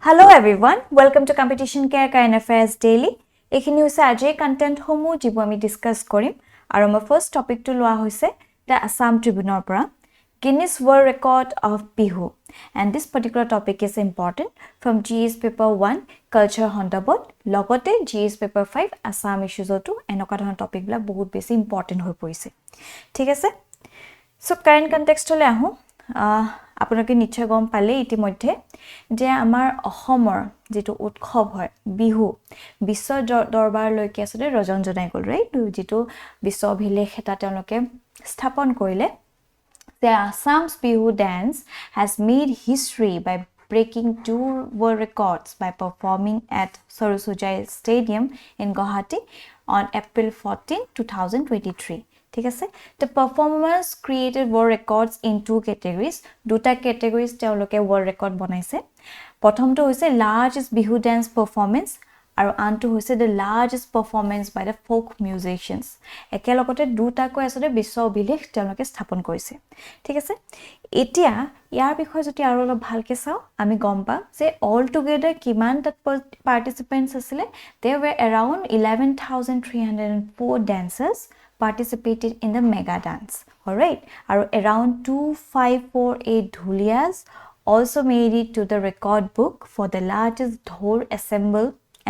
Hello everyone, welcome to Competition Care Current Affairs Daily. এইখিনি হৈছে আজিৰ কন্টেন্ট সমূহ যিবোৰ আমি ডিসকাস কৰিম আৰু আমাৰ ফাৰ্স্ট টপিকটো লোৱা হৈছে the Assam Tribunal পৰা Guinness World Record of Bihu, and this particular topic is important from GS paper 1 Culture Hontabot লগতে GS paper 5 Assam issues to এনেকুৱা ধৰণৰ টপিক বিলাক বহুত বেছি ইম্পৰ্টেন্ট হৈ পৰিছে ঠিক আছে সো কাৰেন্ট কনটেক্সটলৈ আহো আপোনালোকে নিশ্চয় গম পালে ইতিমধ্যে যে আমাৰ অসমৰ যেটো উৎসৱ হয় বিহু বিশ্ব দৰবাৰলৈকে আছে ৰজন জনাই গল ৰাইট যেটো বিশ্ব অভিলেখ এটা তেওঁলোকে স্থাপন কৰিলে The Assam's Bihu dance has made history by breaking 2 world records by performing at Sarasujai Stadium in Guwahati on April 14, 2023. ঠিক আছে the performers created world records in two categories দুটা categories তেওঁলোকে world record বনাইছে প্ৰথমটো হৈছে largest bihu dance performance আৰু আনটো হৈছে the largest performance by the folk musicians একেলগতে দুটাকৈ আছে বিশ্ব অভিলেখ তেওঁলোকে স্থাপন কৰিছে ঠিক আছে এতিয়া ইয়াৰ বিষয়ে যদি আৰু অলপ ভালকে চাও আমি গম পাম যে all together কিমান তাত participants আছিল there were around 11304 dancers participated in the mega dance all right around 2548 dhuliyas also made it to the record book for the largest dhol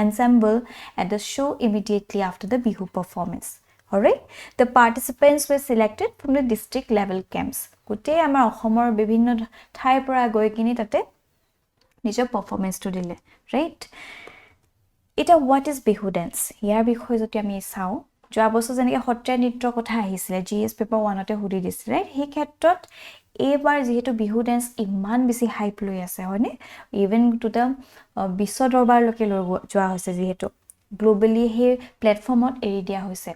ensemble at the show immediately after the bihu performance all right the participants were selected from the district level camps gote amar ohomor bibhinno thai pora goi kini tate নিজৰ performance to dile right এটা what is bihu dance ইয়াৰ বিষয়ে যদি আমি চাও যোৱা বছৰ যেনেকৈ সত্ৰীয়া নৃত্যৰ কথা আহিছিল জিএস পেপাৰ 1 তে হুদি দিছিল এই ক্ষেত্ৰত এবাৰ যেহেতু বিহু ডান্স ইমান বেছি হাইপ লৈ আছে হয়নে ইভেন টু দা বিশ্ব দৰবাৰলৈকে লৈ যোৱা হৈছে যেহেতু গ্লোবালি হে প্ল্যাটফৰ্মত এৰি দিয়া হৈছে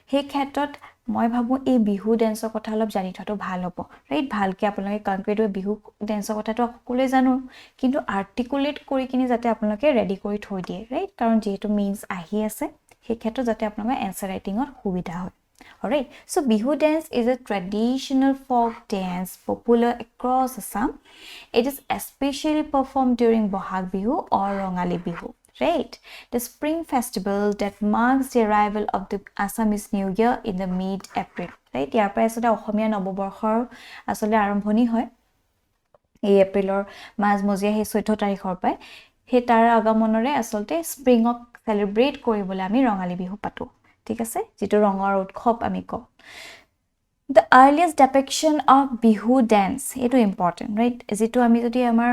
সেই ক্ষেত্ৰত মই ভাবো এই বিহু ডান্সৰ কথা অলপ জানি থটো ভাল হ'ব ৰাইট ভালকে আপোনালোকে কনক্ৰিট বিহু ডান্সৰ কথাটো সকলোৱে জানো কিন্তু আৰ্টিকুলেট কৰি কিনি যাতে আপোনালোকে ৰেডি কৰি থৈ দিয়ে ৰাইট কাৰণ যেহেতু মিন্স আহি আছে সেই ক্ষেত্ৰত যাতে আপোনালোকৰ এনসাৰ ৰাইটিংৰ সুবিধা হয় alright so bihu dance is a traditional folk dance popular across Assam it is especially performed during Bohag Bihu or Rongali Bihu right the spring festival that marks the arrival of the Assamese New Year in the mid April right ইয়াৰ পৰা আসলে অসমীয়া নৱবৰ্ষৰ আসলে আৰম্ভণি হয় এই এপ্ৰিলৰ মাজমজিয়া হে 14 তাৰিখৰ পৰা হে তাৰ আগমনৰে আসলতে স্প্ৰিংক সেলিব্ৰেট কৰিবলৈ আমি ৰঙালী বিহু পাতো ঠিক আছে যেটো ৰঙৰ উৎসৱ আমি কওঁ the earliest depiction of bihu dance এটো ইম্পৰ্টেন্ট ৰাইট যেটো আমি যদি আমাৰ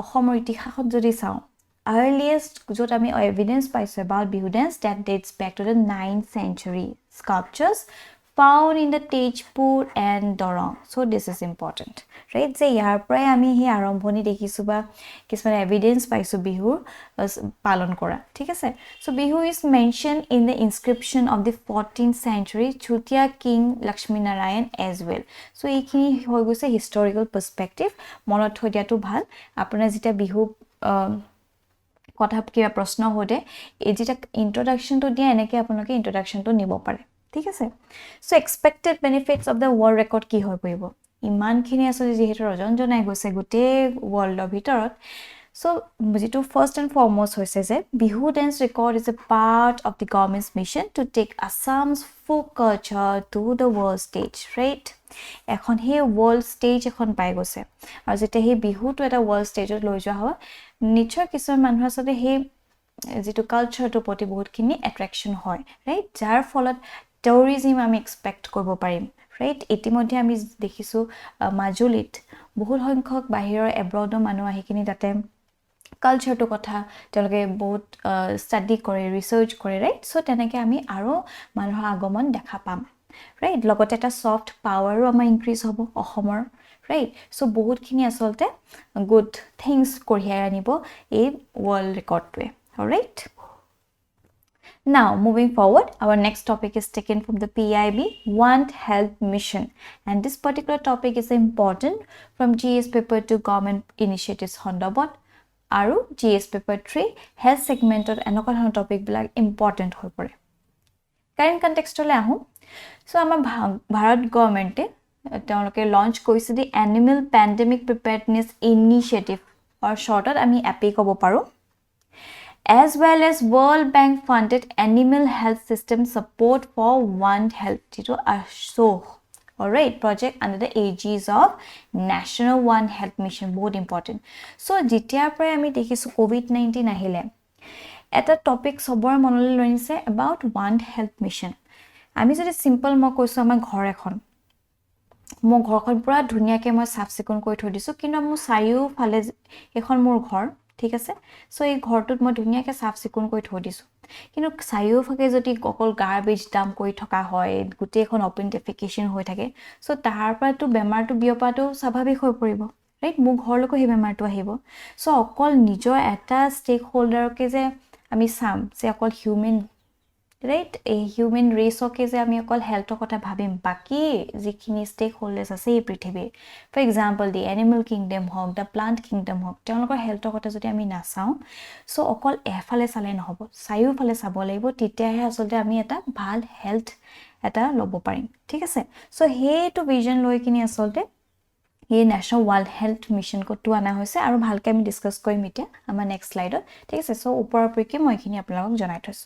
অসমৰ ইতিহাসত যদি চাওঁ earliest যত আমি এভিডেন্স পাইছো about bihu dance that dates back to the 9th century sculptures found in the Tejpur and Dorong so this is important right যে ইয়াৰ পৰাই আমি হে আৰম্ভণি দেখিছো বা কিছুমান এভিডেন্স পাইছো বিহুৰ পালন কৰা ঠিক আছে so bihu is mentioned in the inscription of the 14th century Chutia king Lakshmi Narayan as well so এইখিনি হৈ গৈছে historical perspective মনত থৈ দিয়াটো ভাল আপোনাৰ যেটা বিহু কথা কিবা প্ৰশ্ন হতে এই যেটা ইন্ট্ৰোডাকশন তো দিয়া এনেকে আপোনালোকে ইন্ট্ৰোডাকশন তো নিব পাৰে ঠিক আছে so expected benefits of the world record কি হৈ পৰিব ইমানখিনি আছে যেহেতু ৰজন জনাই গৈছে গোটে ওয়াৰ্ল্ডৰ ভিতৰত so যেটো ফাৰ্স্ট এন্ড ফৰমোস্ট হৈছে যে Bihu dance record is a part of the government's mission to take Assam's folk culture to the world stage right এখন হে world stage এখন পাই গৈছে আৰু যেতে হে বিহুটো এটা world stageত লৈ যোৱা হয় নিশ্চয় কিছুমান মানুহ আছে হে যেটো কালচাৰটো প্ৰতি বহুতখিনি এট্ৰাকচন হয় ৰাইট যাৰ ফলত টুৰিজম আমি এক্সপেক্ট কৰিব পাৰিম ৰাইট ইতিমধ্যে আমি দেখিছো মাজুলীত বহুত সংখ্যক বাহিৰৰ এব্ৰডৰ মানুহ আহি কিনি তাতে কালচাৰটো কথা তেওঁলোকে বহুত ষ্টাডি কৰে ৰিসাৰ্চ কৰে ৰাইট সো তেনেকে আমি আৰু মানুহৰ আগমন দেখা পাম ৰাইট লগতে এটা সফট পাৱাৰো আমাৰ ইনক্ৰিজ হ'ব অসমৰ right so বহুতখিনি আসলতে good things কঢ়িয়াই আনিব এই world record টোৱে all right now moving forward our next topic is taken from the PIB One Health Mission and this particular topic is important from GS paper 2 government initiatives Hondabot আৰু GS paper 3 health segmentor এনেকুৱা ধৰণৰ topic বিলাক important হৈ পৰে current কনটেক্সটলৈ আহো so আমাৰ ভাৰত গভৰ্নমেন্টে তেওঁলোকে launch কৰিছে the animal pandemic preparedness initiative or shorted আমি API ক'ব পাৰো as well as World Bank funded animal health system support for One Health যেটো ASO alright project under the aegis of National One Health Mission বহুত important so যেতিয়াৰ পৰা আমি দেখিছো COVID-19 আহিলে এটা টপিক সবৰ মনলৈ লৈছে about One Health Mission আমি যদি সিম্পল মই কৈছো আমাৰ ঘৰ এখন মোৰ ঘৰখন পুৰা ধুনিয়াকে মই সাফ চিকুণ কৰি থৈ দিছো কিন্তু মোৰ চাৰিও ফালে এখন মোৰ ঘৰ ঠিক আছে সো এই ঘৰটোত মই ধুনিয়াকে সাফ চিকুণ কৰি থৈ দিছো কিন্তু চাৰিও ফাকে যদি অকল গাৰ্বেজ ডাম কৰি থকা হয় গুটে এখন ওপেন ডেফিকেশন হৈ থাকে সো তাৰ পৰাটো বেমাৰটো বিয়পাটো স্বাভাৱিক হৈ পৰিব ৰাইট মোৰ ঘৰলৈকো হে বেমাৰটো আহিব সো অকল নিজৰ এটা ষ্টেক হোল্ডাৰকে যে আমি সাম যে অকল human right a human race oke je ami okol health kotha bhabim baki jikhini stakeholders ase ei prithibir for example the animal kingdom hok the plant kingdom hok telokor health kotha jodi ami na saw so okol efale sale nohobo sayu fale sabo laibo titia he asolte ami eta bhal health eta lobo parim thik ase so he to vision loi kini asolte এই national world health mission কোটো আনা হৈছে আৰু ভালকৈ আমি discuss কৰিম এতিয়া আমাৰ next স্লাইডত ঠিক আছে সো ওপৰৰপৰকি মই এখিনি আপোনালোকক জনাই থৈছো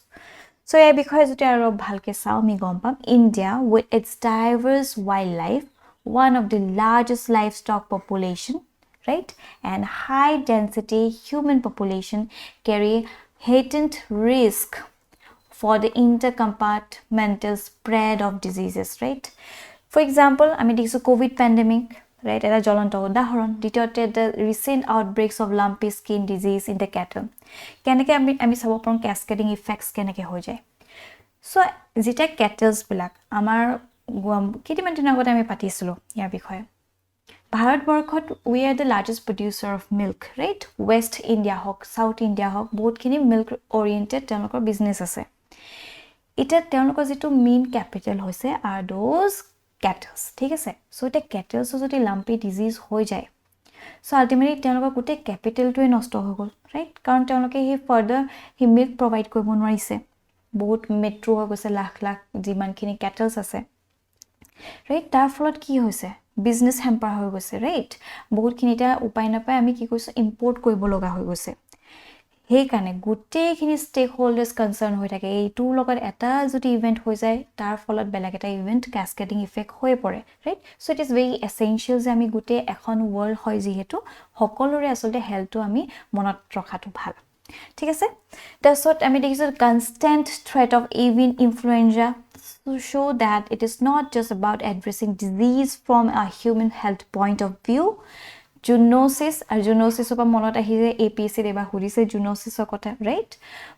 So এই বিষয়ে যদি আৰু ভালকে চাও আমি গম পাম India with its diverse wildlife one of the largest livestock population right and high density human population carry heightened risk for the intercompartmental spread of diseases right for example আমি দেখিছো কোভিড pandemic right এটা জ্বলন্ত উদাহৰণ দ্বিতীয়তে the recent outbreaks of lumpy skin disease in the cattle কেনেকে আমি চাব পাৰোঁ cascading effects কেনেকে হৈ যায় সো যেটা কেটলস বিলাক আমাৰ কিমান দিনৰ আগতে আমি পাতিছিলো ইয়াৰ বিষয়ে ভাৰতবৰ্ষত we are the largest producer of milk right west india Haque south india হক বহুতখিনি milk oriented তেওঁলোকৰ বিজনেস আছে এটা তেওঁলোকৰ যেটো মেইন ক্যাপিটাল হৈছে are those cattle ঠিক আছে সো এটা কেটলস যদি লাম্পি ডিজিজ হৈ যায় সো আলটিমেটলি তেওঁলোকৰ গোটে ক্যাপিটালটোৱে নষ্ট হৈ গল ৰাইট কাৰণ তেওঁলোকে হি ফাৰ্দাৰ হি মিল্ক প্ৰভাইড কৰিব নোৱাৰিছে বহুত মেট্ৰো হৈ গৈছে লাখ লাখ যিমানখিনি কেটলস আছে ৰাইট তাৰ ফলত কি হৈছে বিজনেস হেম্পাৰ হৈ গৈছে ৰাইট বহুতখিনিটা উপায় নাপায় আমি কি কৈছো ইম্পৰ্ট কৰিব লগা হৈ গৈছে হেই কাৰণে গুটেখিনি ষ্টেক হোল্ডাৰ্স কনসাৰ্ন হৈ থাকে এইটো লগত এটা যদি ইভেন্ট হৈ যায় তাৰ ফলত বেলেগ এটা ইভেন্ট ক্যাসকেডিং ইফেক্ট হৈ পৰে right so it is very essential যে আমি গুটে এখন ওয়াৰ্ল্ড হয় যিহেতু সকলোৰে আসলে হেলথটো আমি মনত ৰখাটো ভাল ঠিক আছে তাৰছত আমি দেখিছো constant threat of avian influenza to show that it is not just about addressing disease from a human health point of view zoonosis or zoonosis opa monot ahize APSC deba hurise zoonosis okota right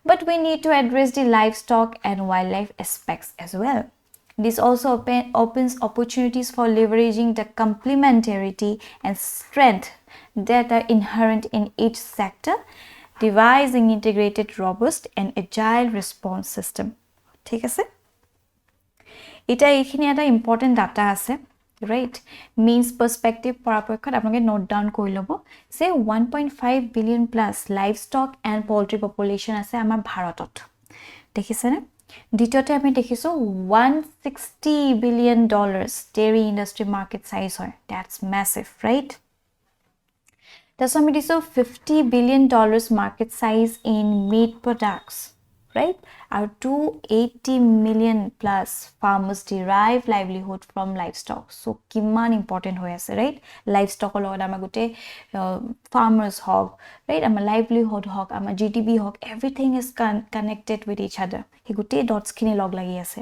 but we need to address the livestock and wildlife aspects as well this also opens opportunities for leveraging the complementarity and strength that are inherent in each sector devising integrated robust and agile response system ঠিক আছে এটা এইখিনি এটা important data আছে right means perspective পৰাপক্ষত আপোনালোকে note down কৰি লব সে 1.5 billion plus livestock and poultry population আছে আমাৰ ভাৰতত দেখিছেনে দ্বিতীয়তে আমি দেখিছো 160 billion dollars dairy industry market size হয় that's massive right that's আমি দিছো 50 billion dollars market size in meat products right our 280 million plus farmers derive livelihood from livestock so kiman important hoy ase right livestock log ama gote farmers hog right ama livelihood hog ama GDP hog everything is connected with each other he gote dots khini log lagi ase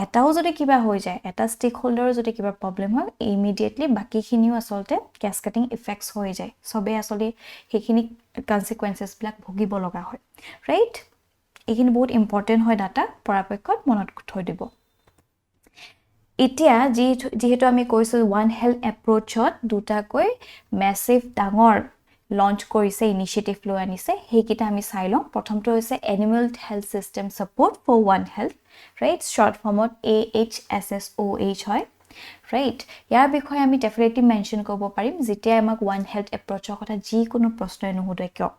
etao jodi kiba hoy jay eta stakeholder jodi kiba problem hoy immediately baki khiniu asolte cascading effects hoy jay sobe asole hekhini consequences blak bhogibo loga hoy right এখিনি বহুত important হয় data পৰাপক্ষত মনত থৈ দিব এতিয়া যেহেতু আমি কৈছো ওয়ান হেলথ এপ্ৰোচত দুটাকৈ ম্যাসিভ ডাঙৰ লঞ্চ কৰিছে ইনিশিয়েটিভ লৈ আনিছে হেকিটা আমি চাই লওঁ প্ৰথমটো হৈছে animal health system support for one health right short ফৰ্মত AHSSOH হয় ৰাইট ইয়াৰ বিষয়ে আমি ডেফিনেটলি মেনশন কৰিব পাৰিম যেতিয়া আমাক ওয়ান হেলথ এপ্ৰোচৰ কথা যি কোনো প্ৰশ্ন নুহুদে কিয়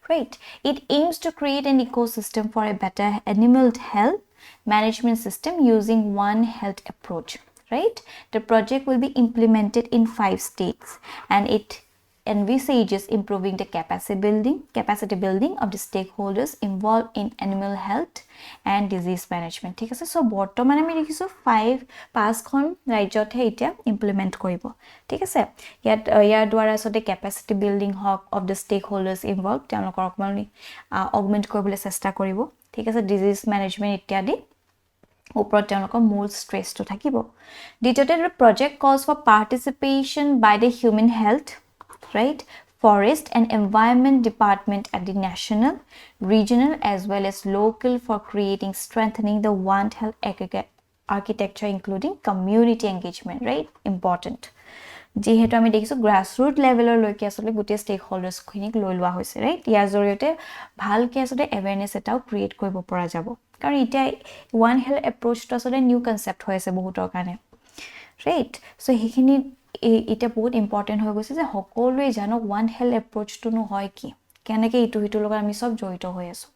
right it aims to create an ecosystem for a better animal health management system using one health approach right the project will be implemented in 5 states and it envisages improving the capacity building of the stakeholders involved in animal health and disease management. ঠিক আছে, so বৰ্তমান আমি দেখিছো 5খন ৰাজ্যতহে এতিয়া implement কৰিব। ঠিক আছে, ইয়াৰ দ্বাৰা আসলে capacity building Haque of the stakeholders involved তেওঁলোকৰ অকমান অগমেন্ট কৰিবলৈ চেষ্টা কৰিব। ঠিক আছে, disease management ইত্যাদি ওপৰত তেওঁলোকৰ মূল ষ্ট্ৰেছটো থাকিব। দ্বিতীয়তে project calls for participation by the human health, right, forest and environment department at the national, regional as well as local for creating strengthening the One Health architecture including community engagement, right, important। যেহেতু আমি দেখিছো গ্ৰাসৰুট লেভেলৰ লৈকে আসলে গোটে stake হোল্ডাৰ্স খিনিক লৈ লোৱা হৈছে, ৰাইট। ইয়াৰ জৰিয়তে ভালকে আসলে এৱেৰনেছ এটাও ক্ৰিয়েট কৰিব পৰা যাব, কাৰণ এতিয়া ওৱান হেল্থ এপ্ৰোচটো আসলে নিউ কনসেপ্ট হৈ আছে বহুতৰ কাৰণে, ৰাইট। সো সেইখিনি এটা বহুত ইম্পৰ্টেন্ট হৈ গৈছে যে সকলোৱে জানক ওৱান হেল্থ এপ্ৰোচটো নো হয় কি, কেনেকৈ ইটো হিটো লগত আমি সব জড়িত হৈ আছো।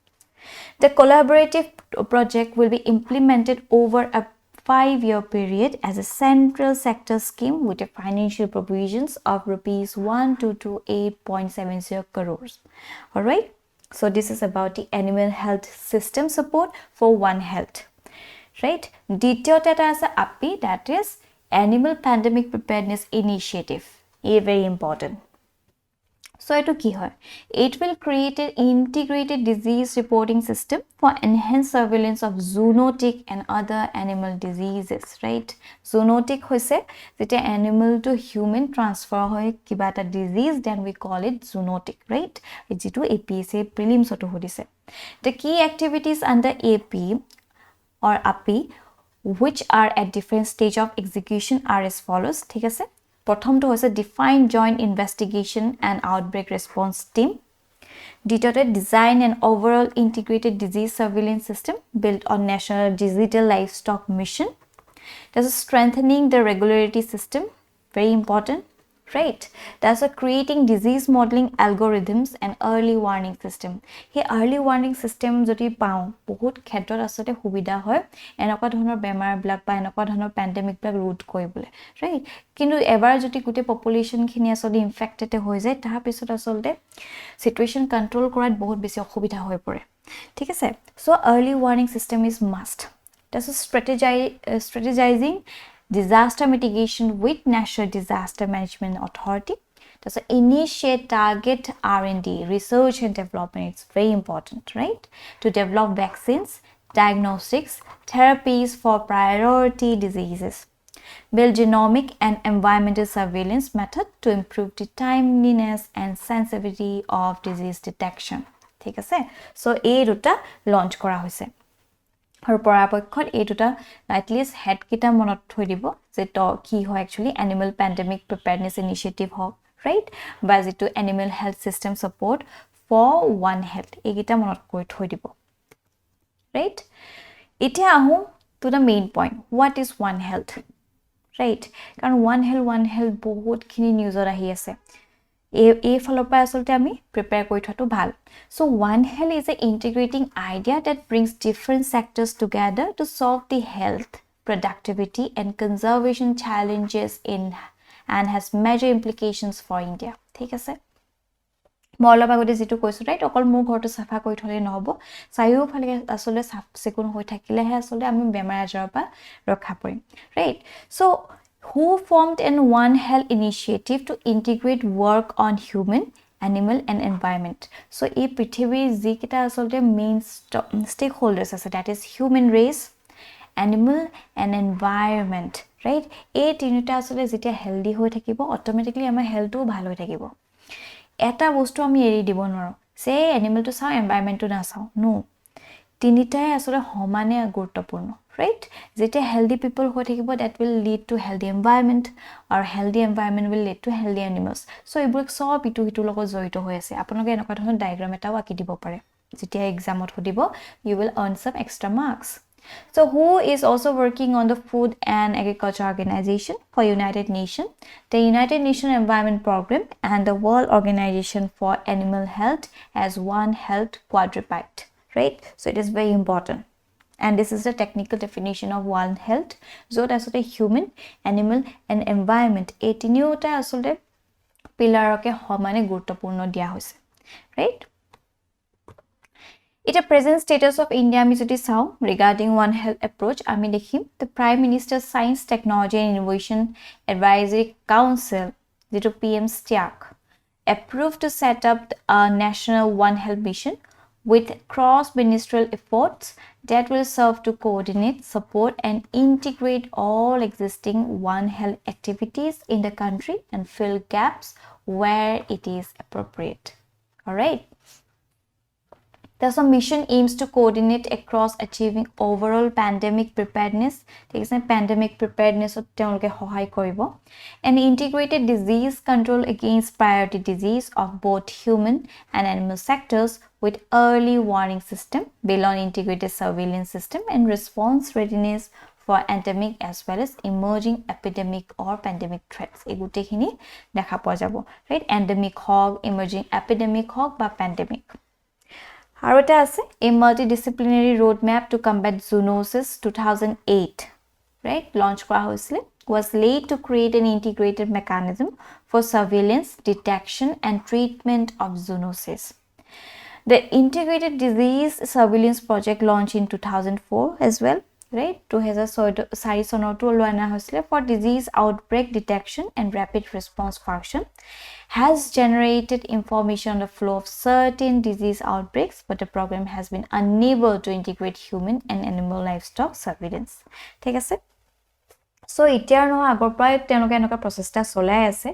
The collaborative project will be implemented over a 5-year period as a central sector scheme with a financial provisions of rupees 1228.70 crores. All right, so this is about the animal health system support for One Health, right? দ্বিতীয়তে এটা আছে API, that is Animal Pandemic Preparedness Initiative. Very important. So it will create an integrated disease reporting system for enhanced surveillance of zoonotic and other animal diseases, right? Zoonotic hoise that animal to human transfer hoy kiba eta disease, then we call it zoonotic, right? It's to APSC prelims oto hodise. The key activities under AP or API which are at different stage of execution are as follows. ঠিক আছে, প্ৰথমটো হৈছে define joint investigation and outbreak response team. দ্বিতীয়তে design an overall integrated disease surveillance system built on national digital livestock mission. There's strengthening the regulatory system, very important, right? That's creating disease modeling algorithms and early warning system. He early warning system jodi pao bahut khetrot asote subida hoy enokwa dhonor bemar blak ba enokwa dhonor pandemic blak root koibole, right? Kintu ever jodi gute population khini asole infected hoy jay tar pisot asolte situation control korat bahut beshi okhubida hoy pore, thik ase। So early warning system is must. That's strategizing disaster mitigation with National Disaster Management Authority. That's initiate target R&D, research and development. It's very important, right? To develop vaccines, diagnostics, therapies for priority diseases. Build genomic and environmental surveillance method to improve the timeliness and sensitivity of disease detection. ঠিক আছে, so এই দুটা launch কৰা হৈছে। আৰু পৰাপক্ষত এই দুটা এটলিষ্ট হেড কিটা মনত থৈ দিব যে তো কি হয় actually animal pandemic preparedness initiative হওক, ৰাইট, বা যেটো animal health system support for one health, এইকেইটা মনত কৰি থৈ দিব, ৰাইট। এতিয়া আহোঁ to the main point, what is one health, right. কাৰণ ওৱান হেল্থ বহুতখিনি নিউজত আহি আছে, এই ফলৰ পৰা আসলতে আমি প্ৰিপেয়াৰ কৰি থোৱাটো ভাল। So One Health is an integrating idea that brings different sectors together to solve the health, productivity and conservation challenges and has major implications for India. ঠিক আছে, মই অলপ আগতে যেটো কৈছো, ৰাইট, অকল মোৰ ঘৰটো সাফা কৰি থলে নহব, চাৰিওফালে আসলে সাফ চিকুণ হৈ থাকিলেহে আসলে আমি বেমাৰ আজাৰৰ পৰা ৰক্ষা পৰিম, right. So who formed an One Health initiative to integrate work on human, animal and environment. So এই পৃথিৱীৰ যিকেইটা আসলতে মেইন stakeholders আছে, that is human race, animal and environment, right? এই তিনিটা আসলে যেতিয়া হেলদি হৈ থাকিব অটোমেটিক্যালি আমাৰ হেলথও ভাল হৈ থাকিব। এটা বস্তু আমি এৰি দিব নোৱাৰো সে এনিমেলটো চাও এনভায়ৰনমেন্টটো না চাও, নো, তিনিটাই আসলে সমানে গুৰুত্বপূৰ্ণ, right? যেতিয়া healthy people হৈ থাকিব, that will lead to healthy environment, or healthy environment will lead to healthy animals. So এইবোৰ সব ইটো হিটো লগত জড়িত হৈ আছে। আপোনালোকে এনেকুৱা ধৰণৰ ডায়াগ্ৰাম এটাও আঁকি দিব পাৰে, যেতিয়া এক্সামত সুধিব, you will earn some extra marks. So who is also working on the Food and Agriculture Organization for United Nations, the United Nations Environment Program and the World Organization for Animal Health as One Health quadruped, right? So it is very important. And this is the technical definition of One Health. So that's a human, animal and environment. এই তিনিওটা আসলে পিলাৰকে সমানে গুৰুত্বপূৰ্ণ দিয়া হৈছে right It a present status of India আমি যদি চাও regarding One Health approach আমি দেখিম the Prime Minister Science Technology and Innovation Advisory Council যেটো PM STIAC approved to set up a national One Health mission with cross-ministerial efforts that will serve to coordinate, support and integrate all existing One Health activities in the country and fill gaps where it is appropriate. All right. The mission aims to coordinate across achieving overall pandemic preparedness. Pandemic preparedness and integrated disease control against priority disease of both human and animal sectors with early warning system, below integrated surveillance system and response readiness for endemic as well as emerging epidemic or pandemic threats. Right? Endemic hog, emerging epidemic hog, but pandemic. আৰু এটা আছে a multidisciplinary roadmap to combat zoonosis 2008 right launch কৰা হৈছিল was laid to create an integrated mechanism for surveillance detection and treatment of zoonosis the integrated disease surveillance project launched in 2004 as well right 2004 চনতো লোৱা হৈছিল for disease outbreak detection and rapid response function has generated information on the flow of certain disease outbreaks, but the program has been unable to integrate human and animal livestock surveillance. ঠিক আছে? So, এতিয়া no আগৰ পৰাই তেওঁলোকে এনেকুৱা প্ৰচেষ্টা চলাই আছে,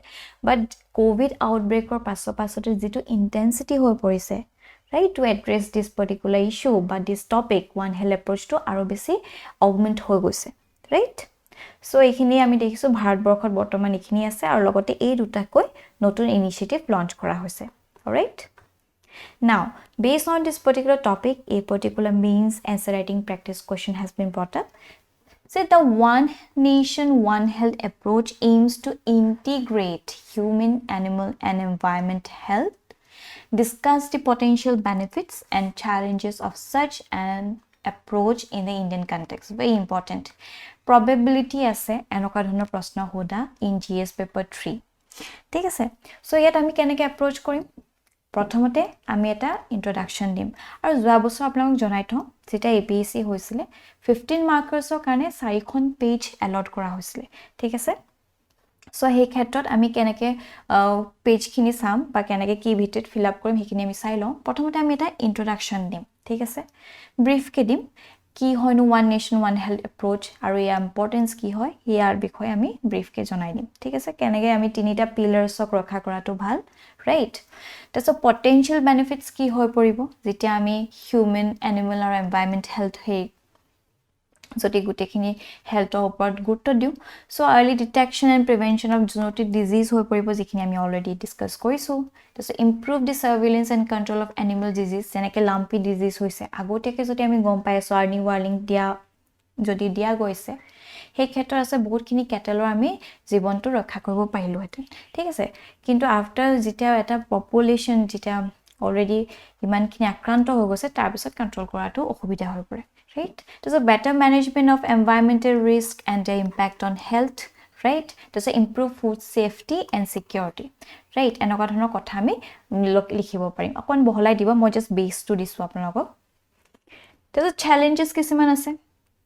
but COVID outbreak or পাছতে যিটো intensity হৈ পৰিছে, right, to address this particular issue, but this topic, One Health approach to আৰু বেছি augment হৈ গৈছে, right? So এইখিনি আমি দেখিছো ভাৰতবৰ্ষত বৰ্তমান এইখিনি আছে আৰু লগতে এই দুটাকৈ নতুন ইনিচিয়েটিভ লঞ্চ কৰা হৈছে alright now based on this particular topic a particular means answer writing practice question has been brought up so the one nation one health approach aims to integrate human animal and environment health discuss the potential benefits and challenges of such an approach in the Indian context very important probability আছে এনেকুৱা ধৰণৰ প্ৰশ্ন হোদা in GS paper 3 ঠিক আছে so ইয়াত আমি কেনেকৈ approach কৰিম প্ৰথমতে আমি এটা ইন্ট্ৰোডাকশন দিম আৰু যোৱা বছৰ আপোনালোক জনাই থওঁ যেটা APSC হৈছিল 15 মাৰ্কাৰ্ছৰ কাৰণে 4খন পেজ এলট কৰা হৈছিল ঠিক আছে সো সেই ক্ষেত্ৰত আমি কেনেকৈ পেজখিনি চাম বা কেনেকৈ কি ভিতৰত ফিল আপ কৰিম সেইখিনি আমি চাই লওঁ প্ৰথমতে আমি এটা ইন্ট্ৰোডাকশন দিম ঠিক আছে ব্ৰিফ কে দিম কি হয়নো one nation one health approach আৰু ইয়াৰ ইম্পৰ্টেন্স কি হয় ইয়াৰ বিষয়ে আমি ব্ৰিফকে জনাই দিম ঠিক আছে কেনেকৈ আমি তিনিটা পিলাৰছক ৰখা কৰাটো ভাল ৰাইট তাসো পটেনশিয়াল বেনিফিটস কি হৈ পৰিব যেতিয়া আমি হিউম্যান এনিমেল আৰু এনভায়ৰনমেন্ট হেলথ হে যদি গুটেখিনি হেলথৰ ওপৰত গুৰুত্ব দিও so early detection and prevention of zoonotic disease হৈ পৰিব যিখিনি আমি অলৰেডি ডিসকাস কৰিছো তাসো improve the surveillance and control of animal disease যেনেকৈ লাম্পি ডিজিজ হৈছে আগতেকে যদি আমি গম পাই আছো আৰ্নি ৱাৰ্নিং দিয়া যদি দিয়া গৈছে সেই ক্ষেত্ৰত আছে বহুতখিনি কেটেলৰ আমি জীৱনটো ৰক্ষা কৰিব পাৰিলো হেতেন ঠিক আছে কিন্তু আফটাৰ যেতিয়া এটা পপুলেশন যেতিয়া অলৰেডি ইমানখিনি আক্ৰান্ত হৈ গৈছে তাৰ পিছত কন্ট্ৰোল কৰাটো অসুবিধা হৈ পৰে right there's a better management of environmental risk and their impact on health right there's a improve food safety and security right এনেকুৱা ধৰণৰ কথা আমি লিখিব পাৰিম অকন বহলাই দিব মই জাস্ট বেস টু দিছো আপোনালোকক there's a challenges কিছুমান আছে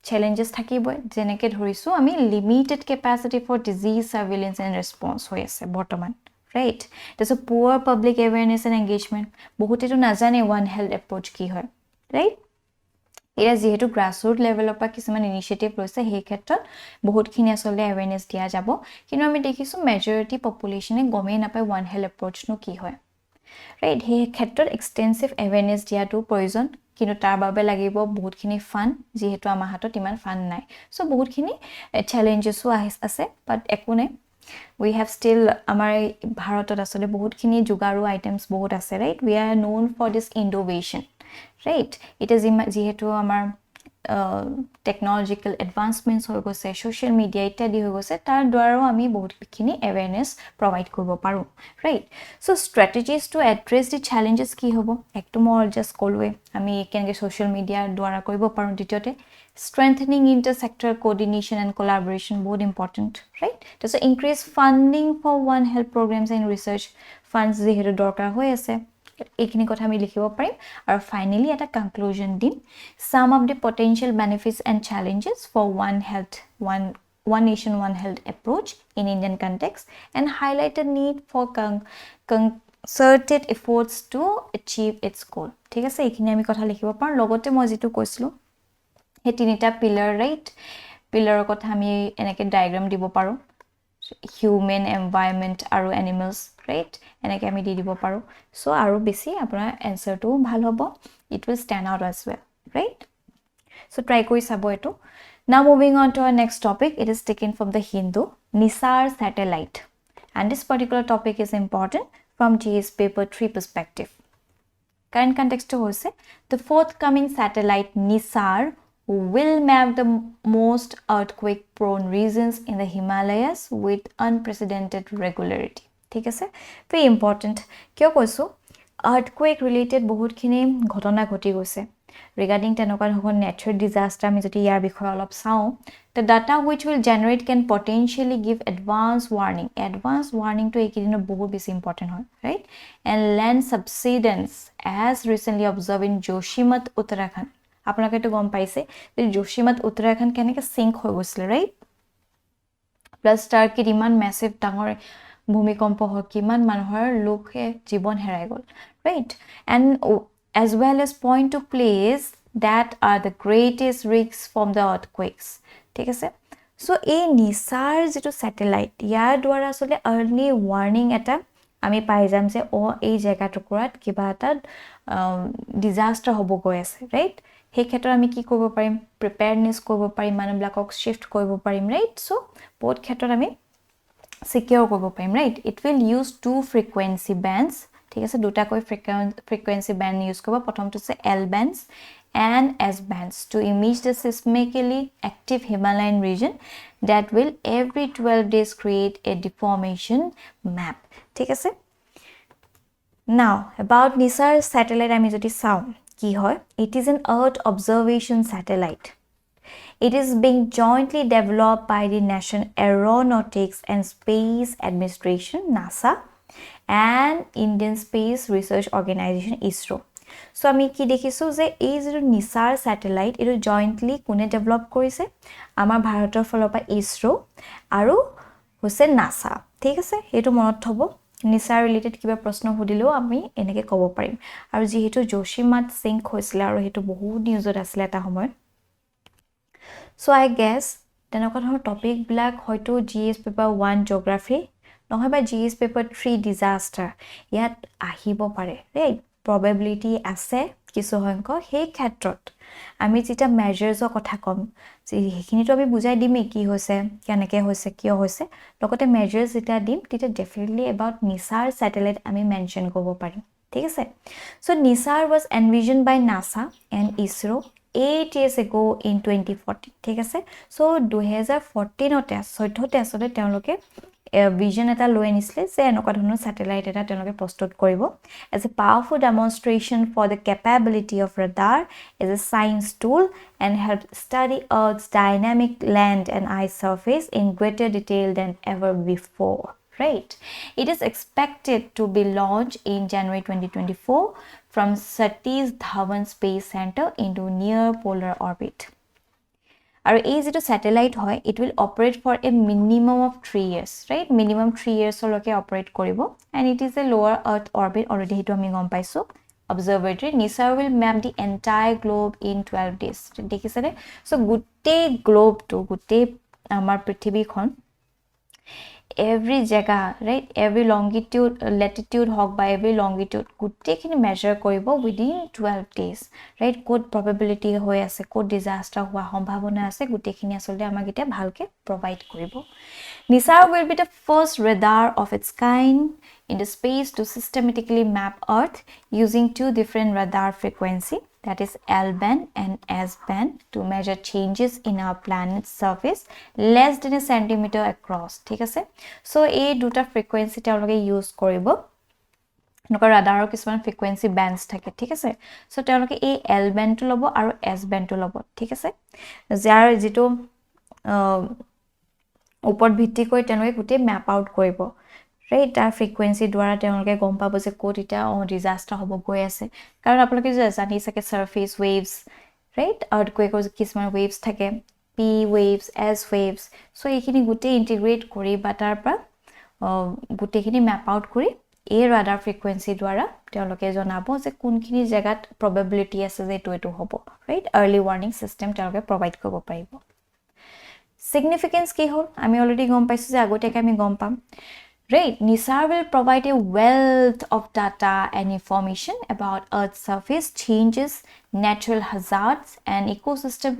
challenges থাকিব যেনেকৈ ধৰিছো আমি limited capacity for disease surveillance and response হৈ আছে বৰ্তমান right there's a poor public awareness and engagement বহুতেটো নাজানে one health approach কি হয় right এয়া যেহেতু গ্ৰাসৰুট লেভেলৰ পৰা কিছুমান ইনিচিয়েটিভ লৈছে সেই ক্ষেত্ৰত বহুতখিনি আসলে অ্যাৱেৰনেছ দিয়া যাব কিন্তু আমি দেখিছো মেজৰিটি পপুলেশনে গমে নাপায় ওয়ান হেলথ এপ্ৰোচ নো কি হয় ৰাইট সেই ক্ষেত্ৰত এক্সটেনসিভ অ্যাৱেৰনেছ দিয়াটো প্ৰয়োজন কিন্তু তাৰ বাবে লাগিব বহুতখিনি ফান্ড যেহেতু আমাৰ হাতত ইমান ফান্ড নাই সো বহুতখিনি চ্যালেঞ্জেসও আছে বাট একো নাই we have still আমাৰ ভাৰতত আসলে বহুতখিনি জুগাৰু আইটেমস বহুত আছে right we are known for this innovation right it is যেহেতু আমাৰ টেকনলজিক্যাল এডভান্সমেন্টস হৈ গৈছে সোশ্যাল মিডিয়া ইত্যাদি হৈ গৈছে তাৰ দ্বাৰাও আমি বহুতখিনি এৱেৰনেছ প্ৰভাইড কৰিব পাৰোঁ right so strategies two address দি চ্যালেঞ্জেছ কি হ'ব একটো মই জাস্ট ক'লোৱে আমি কেনেকৈ সোশ্যাল মিডিয়াৰ দ্বাৰা কৰিব পাৰোঁ দ্বিতীয়তে strengthening inter-sector coordination and collaboration both important right so increase funding for one health programs and research funds যেহেতু দৰকাৰ হৈ আছে এইখিনি কথা আমি লিখিব পাৰিম আৰু ফাইনালি এটা কনক্লুজন দিম some of the potential benefits and challenges for one nation one health approach in Indian context and highlight the need for concerted efforts to achieve its goal ঠিক আছে এইখিনি আমি কথা লিখিব পাৰোঁ লগতে মই যেটো কৈছিলো এই তিনিটা পিলাৰ ৰাইট পিলাৰৰ কথা আমি এনেকৈ ডায়াগ্ৰাম দিব পাৰোঁ হিউম্যান এনভায়ৰনমেন্ট আৰু এনিমেলস ৰাইট এনেকৈ আমি দিব পাৰোঁ সো আৰু বেছি আপোনাৰ এনসাৰটো ভাল হ'ব it will stand out as well right so try কৰি চাব এটো now moving on to our next topic it is taken from the Hindu NISAR satellite and this particular topic is important from GS paper 3 perspective current context hoise the forthcoming satellite NISAR will map the most earthquake prone regions in the Himalayas with unprecedented regularity ঠিক আছে very important কিয় কৈছো earthquake related বহুতখিনি ঘটনা ঘটি গৈছে regarding তেনেকুৱা ধৰণৰ natural disaster আমি যদি ইয়াৰ বিষয়ে অলপ চাও the data which will generate can potentially give advance warning to এইকিদিনৰ বহুত বেছি important হয় right and land subsidence as recently observed in Joshimat Uttarakhand আপোনালোকে তো গম পাইছে যে জোশিমত উত্তৰাখণ্ড কেনেকৈ সিঙ্ক হৈ গৈছিল ৰাইট প্লাস টাৰ্কিৰ ইমান ম্যাসিভ ডাঙৰ ভূমিকম্প হয় কিমান মানুহৰ লোকে জীৱন হেৰাই গল right and as well as point to place that are the greatest risks from the earthquakes ঠিক আছে সো এই নিসাৰ যেটো স্যাটেলাইট ইয়াৰ দ্বাৰা আসলে আৰ্লি ওয়াৰ্নিং এটা আমি পাই যাম যে ও এই জায়গা টুকুৰাত কিবা এটা ডিজাস্টাৰ হ'ব গৈ আছে ৰাইট হে ক্ষেত্ৰত আমি কি কৰিব পাৰিম প্ৰিপেয়াৰনেছ কৰিব পাৰিম মানুহবিলাকক শিফট কৰিব পাৰিম ৰাইট সো বহুত ক্ষেত্ৰত আমি সিকিউৰ কৰিব পাৰিম right it will use to frequency bands ঠিক আছে দুটাকৈ ফ্ৰিকুৱেন্সি বেণ্ড ইউজ কৰিব প্ৰথমটো আছে L bands and S bands to image the seismically active Himalayan region that will every 12 days create a deformation map ঠিক আছে now about NISAR satellite আমি যদি চাও কি হয় it is an earth observation satellite it is being jointly developed by the National Aeronautics and Space Administration NASA and Indian Space Research Organization ISRO so আমি কি দেখিছো যে এই যে নিসাৰ স্যাটেলাইট এটো জয়েন্টলি কোনে ডেভেলপ কৰিছে আমাৰ ভাৰতৰ ফলৰ পৰা ইসৰো আৰু হৈছে নাসা ঠিক আছে এটো মনত থব নিসাৰ ৰিলেটেড কিবা প্ৰশ্ন সুধিলেও আমি এনেকৈ ক'ব পাৰিম আৰু যেহেতু জোশিমাত সিঙ্ক হৈছিল আৰু হেতু বহুত নিউজত আছিল এটা সময় সো আই গেস তেনেকুৱা ধৰণৰ টপিক ব্ল্যাক হয়তো জিএস পেপাৰ 1 জিওগ্ৰাফি নহয় বা জিএস পেপাৰ 3 ডিজাস্টাৰ ইয়াত আহিব পাৰে ৰাইট probability আছে কিছু সংখ্যক সেই ক্ষেত্ৰত আমি যেটা মেজাৰ্ছৰ কথা কম যে হেখিনিটো আমি বুজাই দিমে কি হৈছে কেনেকৈ হৈছে কিয় হৈছে লগতে মেজাৰ্ছ যেটা দিম তেতিয়া ডেফিনেটলি about NISAR satellite আমি মেনশন কৰিব পাৰিম ঠিক আছে so NISAR was envisioned by NASA and ISRO 8 years ago in 2014 ঠিক আছে so 2014 তে 14 তে আসলে তেওঁলোকে vision eta loi anisle se enoka dhৰণৰ satellite eta teloke prostot koribo as a powerful demonstration for the capability of radar as a science tool and help study earth's dynamic land and ice surface in greater detail than ever before right it is expected to be launched in January 2024 from Satish Dhawan Space Center into near polar orbit আৰু এই যেটো satellite হয় it will operate for a minimum of 3 years right minimum 3 years লকে operate কৰিব and it is a lower earth orbit already হেতু আমি গম পাইছো observatory NISAR will map the entire globe in 12 days দেখিছেনে so গোটেই গ্লোবটো গোটেই আমাৰ পৃথিৱীখন every জায়গা right every longitude latitude hog by every longitude গুটেখিনি মেজার কৰিব within 12 days right code probability হৈ আছে code disaster হোৱা সম্ভাৱনা আছে গুটেখিনি আসলে আমাক এটা ভালকে provide কৰিব NISAR will be the first radar of its kind in the space to systematically map earth using two different radar frequency that is L band and S band to measure changes in our planet's surface less than a centimeter across ঠিক আছে so এই দুটা frequency তেওঁলোকে use কৰিব নকৰ ৰাডাৰৰ কিছুমান frequency bands থাকে ঠিক আছে so তেওঁলোকে এই L band টো লব আৰু S band টো লব ঠিক আছে যাৰ যেটো ওপৰত ভিত্তি কৰি তেওঁলোকে গুটে ম্যাপ আউট কৰিব right তাৰ frequency দ্বাৰা তেওঁলোকে গম পাব যে কোট এটা disaster হ'ব গৈ আছে কাৰণ আপোনালোকে জানি সকে surface waves right earthquake কিছুমান waves থাকে p waves s waves so এইখিনি গুটে integrate কৰি বা তাৰ পৰা গুটেখিনি ম্যাপ আউট কৰি এই radar frequency দ্বাৰা তেওঁলোকে জনাব যে কোনখিনি জায়গাত probability আছে যে এটো হ'ব right early warning system তেওঁলোকে provide কৰিব পাৰিব significance কি হ'ল আমি অলৰেডি গম পাইছো যে আগতেকে আমি গম পাম right NISAR will provide a wealth of data and information about earth's surface changes natural hazards and ecosystem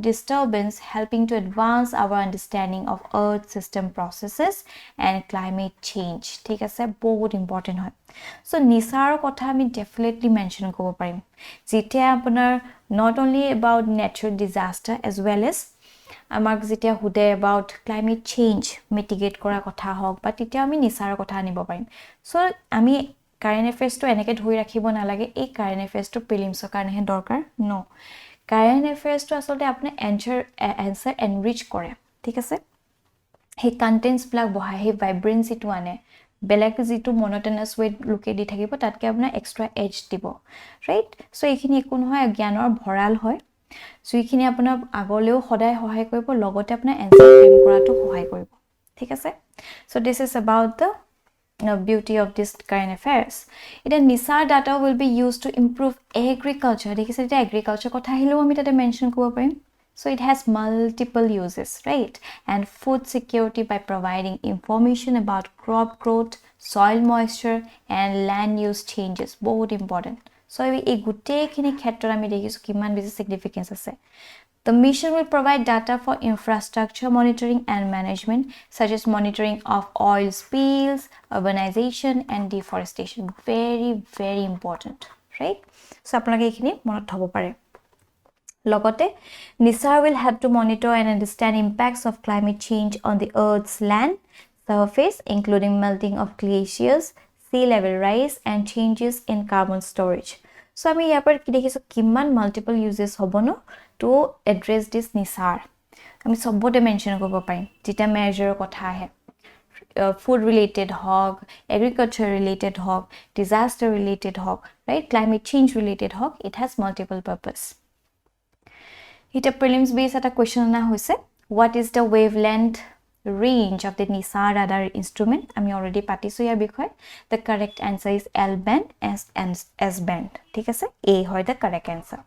disturbance helping to advance our understanding of earth system processes and climate change ঠিক আছে বহুত important হয় so NISAR কথা আমি definitely mention কৰিব পাৰিম যেতিয়া আপোনাৰ not only about natural disaster as well as আমাক যেতিয়া হুদে about climate change mitigate কৰা কথা হওক বা তেতিয়া আমি নিসাৰৰ কথা আনিব পাৰিম সো আমি কাৰেন্ট অ্যাফেয়াৰ্স তো এনেকে ধৰি ৰাখিব নালাগে এই কাৰেন্ট অ্যাফেয়াৰ্স তো প্ৰিলিমছৰ কাৰণে দৰকাৰ নো কাৰেন্ট অ্যাফেয়াৰ্স তো আসলে আপনি আনসাৰ এনৰিচ কৰে ঠিক আছে সেই কন্টেন্টস ব্লক বহাই হে ভাইব্ৰেন্সি তো আনে বেলেগ যেটো মনোটোনাস ওয়ে লুকে দি থাকিব তাতকে আপোনাৰ এক্সট্ৰা এজ দিব ৰাইট সো এইখিনি একো নহয় জ্ঞানৰ ভৰাল হয় সো এইখিনি আপোনাৰ আগলেও সদায় সহায় কৰিব লগতে আপোনাৰ এনসাৰ ফ্ৰেম কৰাটো সহায় কৰিব ঠিক আছে so this is about the beauty of this current affairs it NISAR data will be used to improve agriculture দেখিছে এটা agriculture কথা আহিলেও আমি তাতে মেনশন কৰিব পাৰিম so it has multiple uses right and food security by providing information about crop growth soil moisture and land use changes বহুত important so এই গুটেখিনি ক্ষেত্ৰত আমি দেখিছো কিমান বেছি significance আছে The mission will provide data for infrastructure monitoring and management, such as monitoring of oil spills, urbanization, and deforestation. Very, very important, right? So, আপোনালোকে এইখিনি মনত থব পাৰে। লগতে, NISAR will help to monitor and understand impacts of climate change on the Earth's land surface, including melting of glaciers, sea level rise, and changes in carbon storage. So, আমি ইয়াৰ পৰা কি দেখিছো কিমান multiple uses হ'ব ন to address this NISAR. আমি সবতে mention কৰিব পাৰিম যেটা মেজাৰৰ কথা আহে food related hog agriculture related hog disaster related hog right climate change related hog it has multiple purpose এটা prelims based এটা question না হৈছে what is the wavelength range of the NISAR radar instrument আমি already পাতিছো ইয়াৰ বিষয় the correct answer is L band S band ঠিক আছে A হয় the correct answer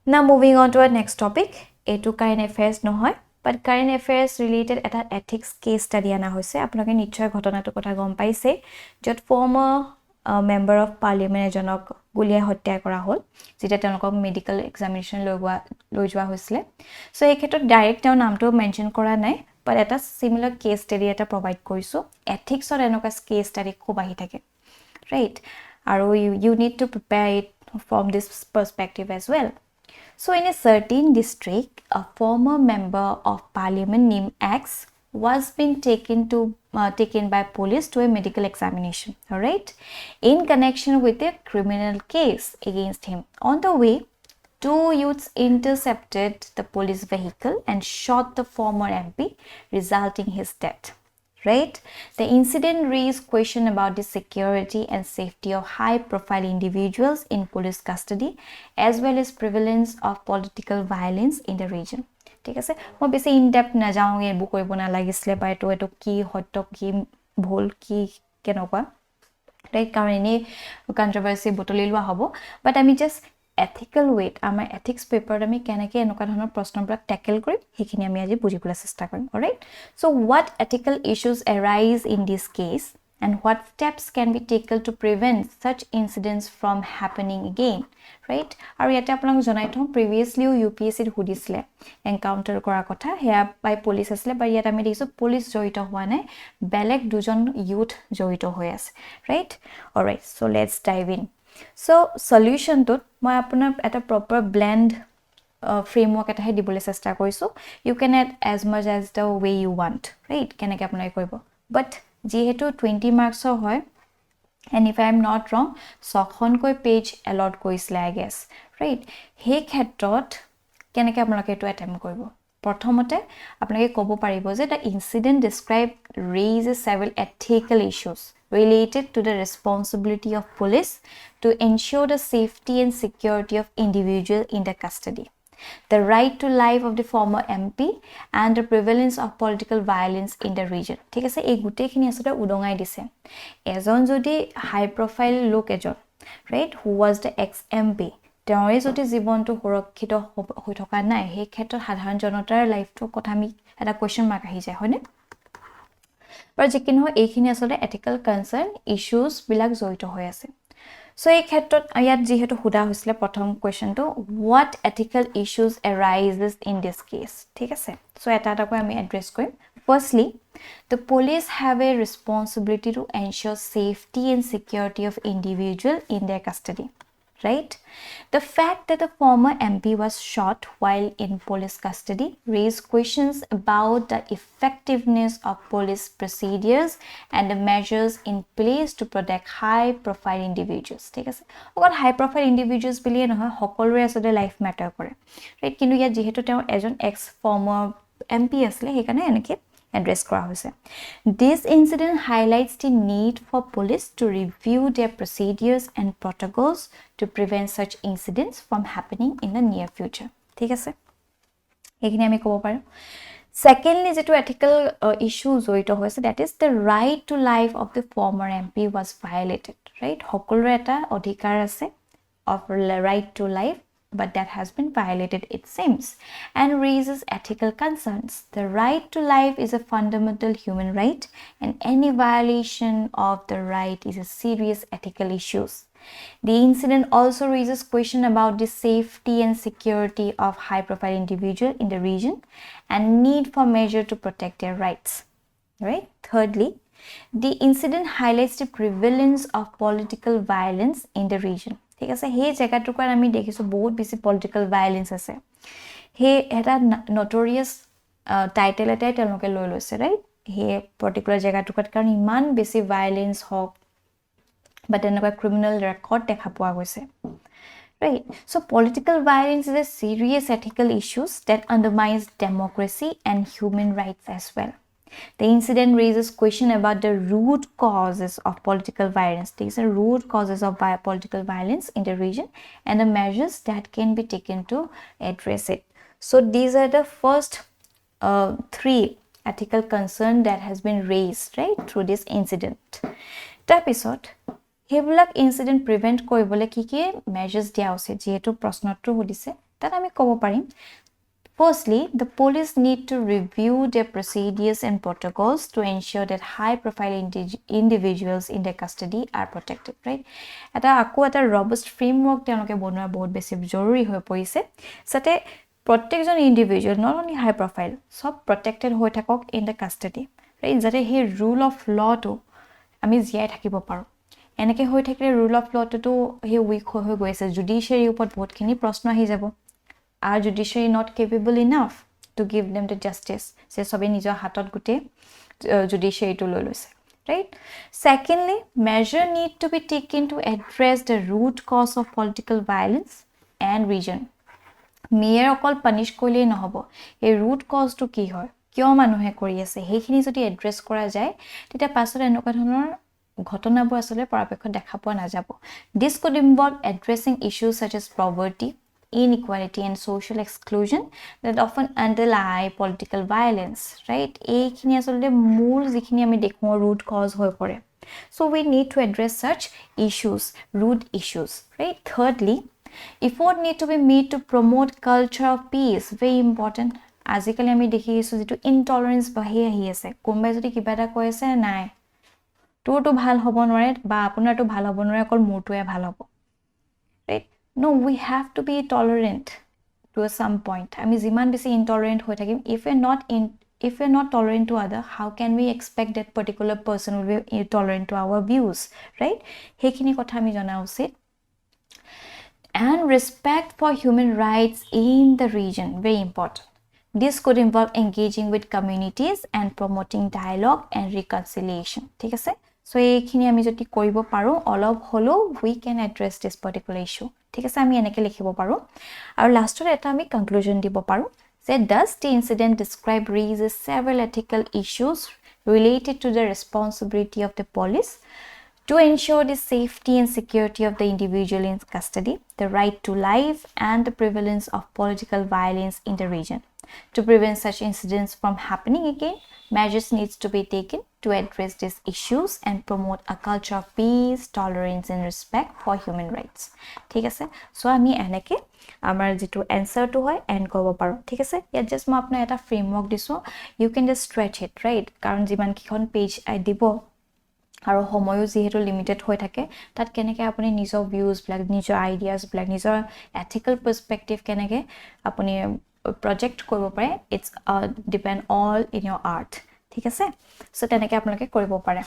Now moving on to our next topic এটো current affairs নহয় but current affairs related এটা ethics case study আনা হৈছে আপোনালোকে নিশ্চয় ঘটনাটো কথা গম পাইছে যত former member of parliament এজনক গুলিয়াই হত্যা কৰা হ'ল যেটা তেওঁলোকক মেডিকেল এক্সামিনেশন লৈ যোৱা হৈছিল সো এই ক্ষেত্ৰত ডাইৰেক্ট তেওঁৰ নামটো মেনশন কৰা নাই but এটা similar case study এটা provide কৰিছো ethics অৰ এনেকুৱা case study খুব আহি থাকে right আৰু you need to prepare it from this perspective as well So in a certain district, a former member of parliament named X was being taken by police to a medical examination, all right, in connection with a criminal case against him. On the way, two youths intercepted the police vehicle and shot the former MP, resulting in his death. Right? The incident raised question about the security and safety of high-profile individuals in police custody, as well as prevalence of political violence in the region. ঠিক আছে মই বেছি in depth না যাওঁ এই book কৰিব না লাগিছিলে বা এটো কি হত্য কি ভুল কি কেনকুৱা ৰাইট কাৰণ এনে কন্ট্ৰোভাৰ্সি বটলি লোৱা হ'ব বাট আমি জাস্ট ethical weight আমাৰ ethics paper আমি কেনেকৈ এনেকুৱা ধৰণৰ প্ৰশ্নবিলাক ট্যাকল কৰিম হেখিনি আমি আজি বুজিবলৈ চেষ্টা কৰিম alright so what ethical issues arise in this case and what steps can be taken to prevent such incidents from happening again right আৰু ইয়াতে আপোনাক জনাই থম previously UPSC হুদিছিলে এনকাউন্টাৰ কৰা কথা হেয়া বাই পুলিশ আসলে বা ইয়াত আমি দেখিছো পুলিশ জড়িত হোৱা নাই বেলেগ দুজন ইউথ জড়িত হৈ আছে right alright so let's dive in So solution to মই আপোনাৰ এটা proper blend framework এটা হে দিবলৈ চেষ্টা কৰিছো you can add as much as the way you want right কেনেকৈ আপোনাক কৰিব but যেহেতু 20 marks হয় and if I am not wrong ছখনকৈ page allot কৰিছিল I guess right সেই ক্ষেত্ৰত কেনেকৈ আপোনাক এটো attempt কৰিব প্ৰথমতে আপোনাক ক'ব পাৰিব যে the incident described raises several ethical issues related to the responsibility of police to ensure the safety and security of individuals in the custody the right to life of the former MP and the prevalence of political violence in the region ঠিক আছে এই গুটেখিনি আসলে উদঙাই দিছে এজন যদি হাই profile লোক এজন right who was the ex MP তেওঁৰে যদি জীৱনটো সুৰক্ষিত হৈ থকা নাই সেই ক্ষেত্ৰত সাধাৰণ জনতাৰ লাইফটো কথা আমি এটা কোৱেশ্চন মাৰ্ক আহি যায় হয়নে ਪਰ যিকিন হয় এইখিনি আসলে এথিক্যাল কনসাৰ্ন ইস্যুস বিলাক জড়িত হৈ আছে সো এই ক্ষেত্ৰত ইয়াত যেহেতু হুদা হৈছিল প্ৰথম কোৱেশ্চনটো what ethical issues arises in this case ঠিক আছে সো এটা আমি এড্ৰেছ কৰিম firstly the police have a responsibility to ensure safety and security of individual in their custody right the fact that the former MP was shot while in police custody raised questions about the effectiveness of police procedures and the measures in place to protect high profile individuals ঠিক আছে অকল high profile individuals বিলিয়ে নহয় সকলোৰে আসলে life ম্যাটাৰ কৰে right কিন্তু ইয়া যেহেতু তেওঁ এজন এক্স ফৰ্মাৰ MP আছিল সেইকাৰণে এনেকে address kora hoise this incident highlights the need for police to review their procedures and protocols to prevent such incidents from happening in the near future thik ase ekhini ami kobo paru secondly jetu ethical issue joito hoise that is the right to life of the former MP was violated right hokolore eta adhikar ase of right to life but that has been violated it seems and raises ethical concerns the right to life is a fundamental human right and any violation of the right is a serious ethical issues the incident also raises question about the safety and security of high profile individual in the region and need for measure to protect their rights right thirdly the incident highlights the prevalence of political violence in the region ঠিক আছে হে জায়গাটুকুৰ আমি দেখিছো বহুত বেছি political violence আছে হে এটা নটোৰিয়াস টাইটেল এটাই তেওঁলোকে লৈ লৈছে ৰাইট হে পাৰ্টিকুলাৰ জায়গাটুকুৰ কাৰণ ইমান বেছি ভায়োলেন্স হক বাট এনেকুৱা ক্ৰিমিনাল ৰেকৰ্ড দেখা পোৱা গৈছে right so political violence is a serious ethical issues that undermines democracy and human rights as well the incident raises question about the root causes of political violence these are root causes of political violence in the region and the measures that can be taken to address it so these are the first three ethical concern that has been raised right through this incident episode হেবিলাক incident prevent কৰিবলৈ কি মেজাৰ্স দিয়া আছে যেহেতু প্ৰশ্নটো হদিছে তাত আমি ক'ব পাৰিম firstly the police need to review their procedures and protocols to ensure that high profile individuals in their custody are protected right এটা আকো এটা robust framework তেওঁলোকে বনোৱা বহুত বেছি জৰুৰী হৈ পৰিছে যাতে প্ৰত্যেকজন ইন্ডিভিজুৱেল not only high profile সব protected হৈ থাকক in the custody right যাতে হে rule of law to আমি জিয়াই থাকিব পাৰো এনেকে হৈ থাকিলে rule of law to হে উইক হৈ গৈছে জুডিশিয়াৰী ওপৰত বহুতখিনি প্ৰশ্ন আহি যাব are judiciary not capable enough to give them the justice se sobe nijo hatot gute judiciary to loi loise right secondly measure need to be taken to address the root cause of political violence and region mere okol punish koile no hobo ei root cause to ki hoy kyo manuhe kori ase hekhini jodi address kora jay teta pasor enoka dhonor ঘটনাবোৰ আসলে পৰাপক্ষত দেখা পোৱা নাযাব this could involve addressing issues such as poverty inequality and social exclusion that often underlie political violence right এইখিনি আসলে মূল যিখিনি আমি দেখো root cause হৈ পৰে so we need to address such issues root issues right thirdly effort need to be made to promote culture of peace very important আজিকালি আমি দেখি আছো যেটো intolerance বাহি আহি আছে কোনবাই যদি কিবা এটা কৈ আছে নাই তোৰটো ভাল হ'ব নোৱাৰে বা আপোনাৰটো ভাল হ'ব নোৱাৰে অকল মোৰটোৱে ভাল হ'ব right no we have to be tolerant to some point আমি জিমান বেছি intolerant হৈ থাকিম if we're not tolerant to other how can we expect that particular person will be tolerant to our views right হেখিনি কথা আমি জনা উচিত and respect for human rights in the region. Very important. This could involve engaging with communities and promoting dialogue and reconciliation. ঠিক আছে? So এইখিনি আমি যদি কৰিব পাৰো অলপ হলো we can address this particular issue. ঠিক আছে আমি এনেকে লিখিব পাৰো আৰু লাষ্টত এটা আমি কনক্লুজন দিব পাৰো যে does the incident describe raises several ethical issues related to the responsibility of the police to ensure the safety and security of the individual in custody, the right to life, and the prevalence of political violence in the region. To prevent such incidents from happening again, measures needs to be taken to address these issues and promote a culture of peace, tolerance, and respect for human rights. ঠিক আছে? So আমি এনেকে আমাৰ যেটো answer to হয় end কৰিব পাৰো। ঠিক আছে? ইয়াত just মই আপোনাক এটা framework দিছো। You can just stretch it, right? কাৰণ যিমান কিখন page দিব আৰু সময়ো যেহেতু লিমিটেড হৈ থাকে তাত কেনেকৈ আপুনি নিজৰ ভিউজ ব্ল্যাক নিজৰ আইডিয়াজ ব্ল্যাক নিজৰ এথিক্যাল পাৰ্সপেক্টিভ কেনেকৈ আপুনি প্ৰজেক্ট কৰিব পাৰে it's depend all in your art ঠিক আছে সো তেনেকৈ আপোনালোকে কৰিব পাৰে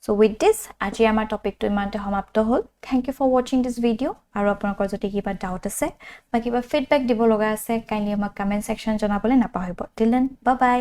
সো উইথ দিস আজি আমাৰ টপিকটো ইমানতে সমাপ্ত হ'ল thank you for watching this video আৰু আপোনালোকৰ যদি কিবা ডাউট আছে বা কিবা ফিডব্যাক দিব লগা আছে কাইন্ডলি আমাক কমেন্ট সেকশন জনাবলৈ নাপাহৰিব টিল দেন বাই বাই